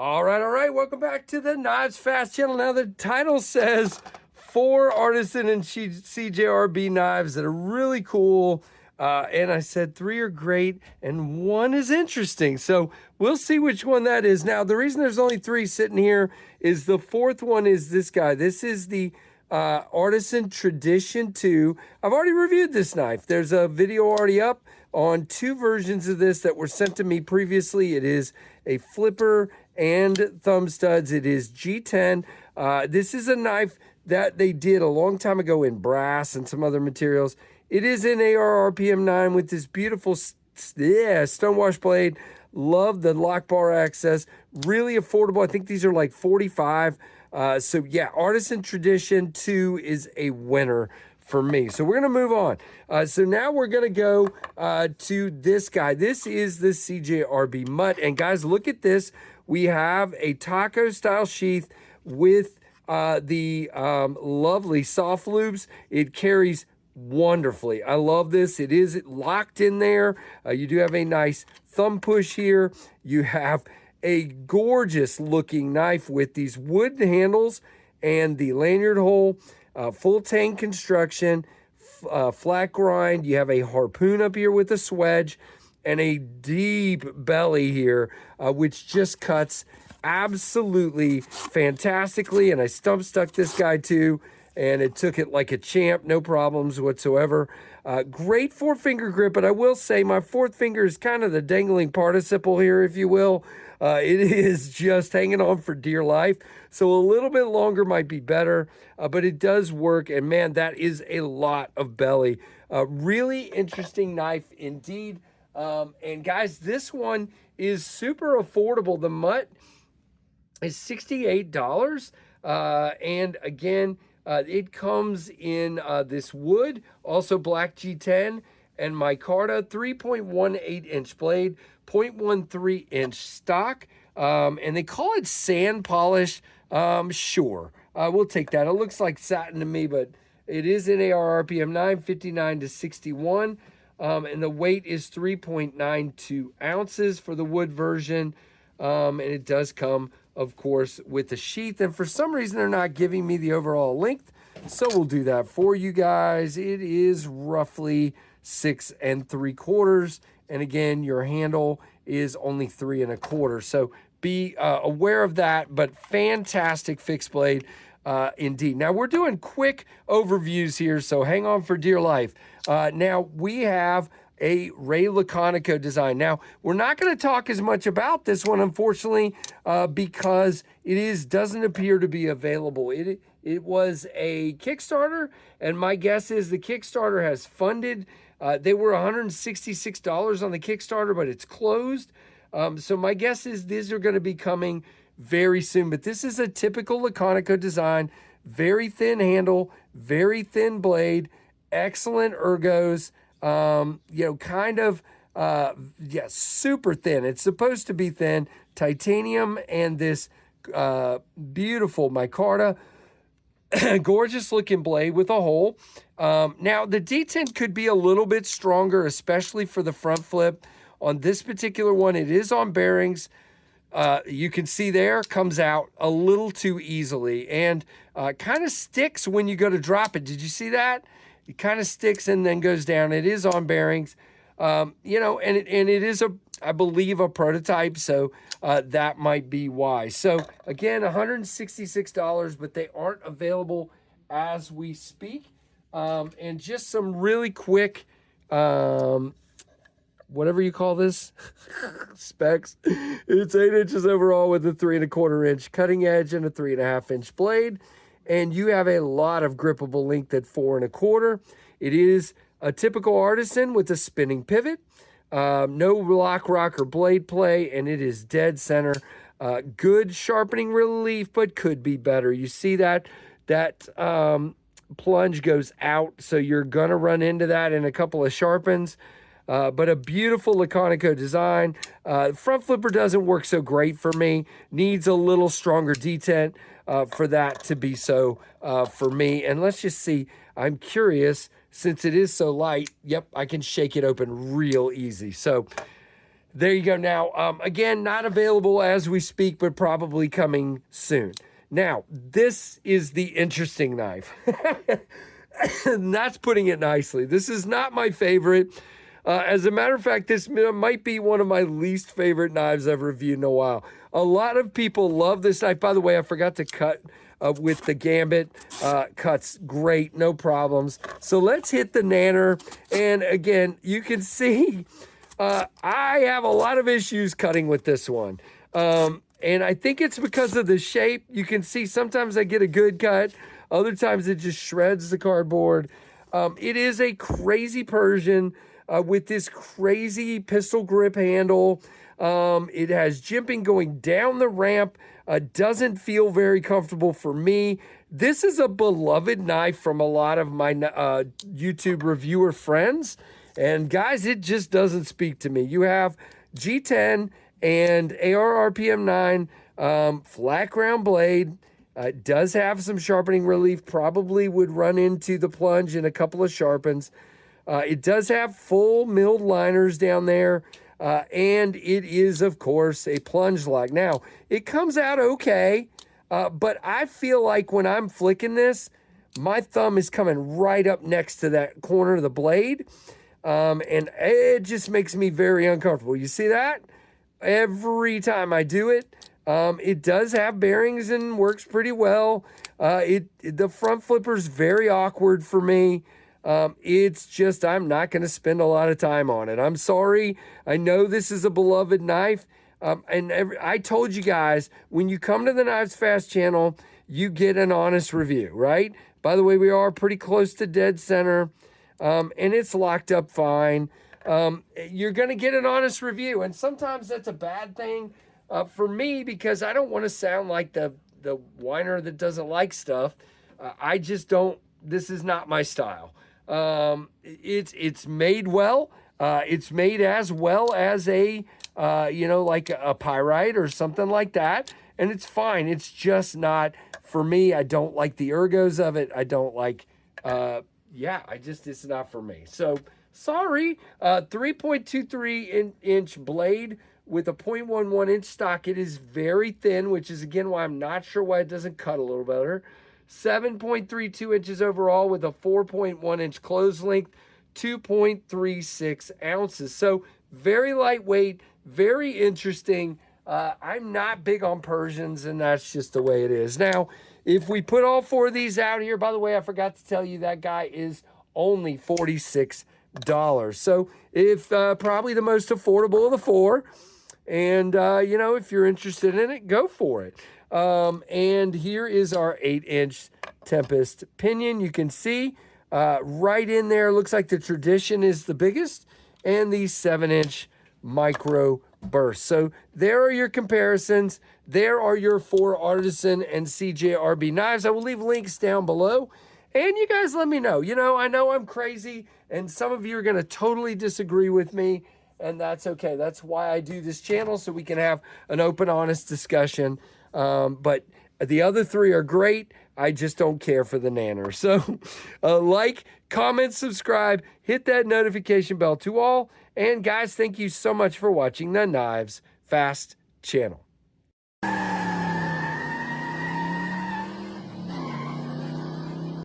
All right. Welcome back to the Knives Fast channel. Now the title says 4 Artisan and CJRB knives that are really cool. And I said 3 are great and 1 is interesting. So we'll see which one that is. Now the reason there's only 3 sitting here is the 4th one is this guy. This is the Artisan Tradition 2. I've already reviewed this knife. There's a video already up on 2 versions of this that were sent to me previously. It is a flipper and thumb studs. It is G10. This is a knife that they did a long time ago in brass and some other materials. It is in AR RPM 9 with this beautiful stonewash blade. Love the lock bar access. Really affordable. I think these are like $45. So yeah, Artisan Tradition 2 is a winner for me. So we're going to move on. So now we're going to go to this guy. This is the CJRB Mutt. And guys, look at this. We have a taco style sheath with the lovely soft loops. It carries wonderfully. I love this. It is locked in there. You do have a nice thumb push here. You have a gorgeous looking knife with these wood handles and the lanyard hole, full tang construction, flat grind. You have a harpoon up here with a swedge and a deep belly here, which just cuts absolutely fantastically. And I stump stuck this guy too, and it took it like a champ, no problems whatsoever. Great 4-finger grip, but I will say my 4th finger is kind of the dangling participle here, if you will. It is just hanging on for dear life. So a little bit longer might be better, but it does work. And man, that is a lot of belly. Really interesting knife indeed. And guys, this one is super affordable. The Mutt is $68. And again, it comes in this wood, also black G10, and micarta, 3.18 inch blade, 0.13 inch stock, and they call it sand polish. Sure, we'll take that. It looks like satin to me, but it is in AR RPM 9, 59 to 61, and the weight is 3.92 ounces for the wood version, and it does come, of course, with the sheath. And for some reason, they're not giving me the overall length, so we'll do that for you guys. It is roughly 6 3/4, and again, your handle is only 3 1/4. So be aware of that. But fantastic fixed blade indeed. Now we're doing quick overviews here, so hang on for dear life. Now we have a Ray Laconico design. Now, we're not going to talk as much about this one, unfortunately, because it doesn't appear to be available. It was a Kickstarter, and my guess is the Kickstarter has funded. They were $166 on the Kickstarter, but it's closed. So my guess is these are going to be coming very soon. But this is a typical Laconico design. Very thin handle, very thin blade, excellent ergos. Super thin. It's supposed to be thin. Titanium and this beautiful micarta. Gorgeous looking blade with a hole. Now, the detent could be a little bit stronger, especially for the front flip. On this particular one, it is on bearings. You can see there, comes out a little too easily and kind of sticks when you go to drop it. Did you see that? It kind of sticks and then goes down. It is on bearings, and it is I believe a prototype, so that might be why. So again, $166, but they aren't available as we speak. And just some really quick, whatever you call this, specs. It's 8 inches overall with a 3 1/4 inch cutting edge and a 3 1/2 inch blade. And you have a lot of grippable length at 4 1/4. It is a typical Artisan with a spinning pivot. No lock, rock, or blade play, and it is dead center. Good sharpening relief, but could be better. You see that plunge goes out, so you're going to run into that in a couple of sharpens. But a beautiful Laconico design. Front flipper doesn't work so great for me. Needs a little stronger detent for that to be so for me. And let's just see. I'm curious, since it is so light, yep, I can shake it open real easy. So There you go. Now, again, not available as we speak, but probably coming soon. Now, this is the interesting knife. And that's putting it nicely. This is not my favorite. As a matter of fact, this might be one of my least favorite knives I've reviewed in a while. A lot of people love this knife. By the way, I forgot to cut with the Gambit. Cuts great, no problems. So let's hit the Nanner. And again, you can see I have a lot of issues cutting with this one. And I think it's because of the shape. You can see sometimes I get a good cut. Other times it just shreds the cardboard. It is a crazy Persian with this crazy pistol grip handle. It has jimping going down the ramp. Doesn't feel very comfortable for me. This is a beloved knife from a lot of my YouTube reviewer friends. And guys, it just doesn't speak to me. You have G10 and AR RPM 9, flat ground blade. It does have some sharpening relief, probably would run into the plunge in a couple of sharpens. It does have full milled liners down there, and it is, of course, a plunge lock. Now, it comes out okay, but I feel like when I'm flicking this, my thumb is coming right up next to that corner of the blade, and it just makes me very uncomfortable. You see that? Every time I do it, it does have bearings and works pretty well. The front flipper's very awkward for me. It's just, I'm not going to spend a lot of time on it. I'm sorry. I know this is a beloved knife. I told you guys, when you come to the Knives Fast channel, you get an honest review, right? By the way, we are pretty close to dead center, and it's locked up fine. You're going to get an honest review, and sometimes that's a bad thing for me because I don't want to sound like the whiner that doesn't like stuff. I just don't. This is not my style. It's made well. It's made as well as a like a pyrite or something like that, and it's fine. It's just not for me. I don't like the ergos of it. I don't like. It's not for me. So. Sorry, 3.23 inch blade with a 0.11 inch stock. It is very thin, which is again why I'm not sure why it doesn't cut a little better. 7.32 inches overall with a 4.1 inch close length, 2.36 ounces. So very lightweight, very interesting. I'm not big on Persians, and that's just the way it is. Now, if we put all four of these out here, by the way, I forgot to tell you that guy is only $46. So if probably the most affordable of the four, and if you're interested in it, go for it. And here is our 8-inch Tempest pinion. You can see right in there, looks like the Tradition is the biggest, and the 7-inch Micro Burst. So there are your comparisons. There are your 4 Artisan and CJRB knives. I will leave links down below. And you guys let me know. I know I'm crazy, and some of you are going to totally disagree with me, and that's okay. That's why I do this channel, so we can have an open, honest discussion. But the other 3 are great. I just don't care for the Nanner. So like, comment, subscribe, hit that notification bell to all. And guys, thank you so much for watching the Knives Fast channel.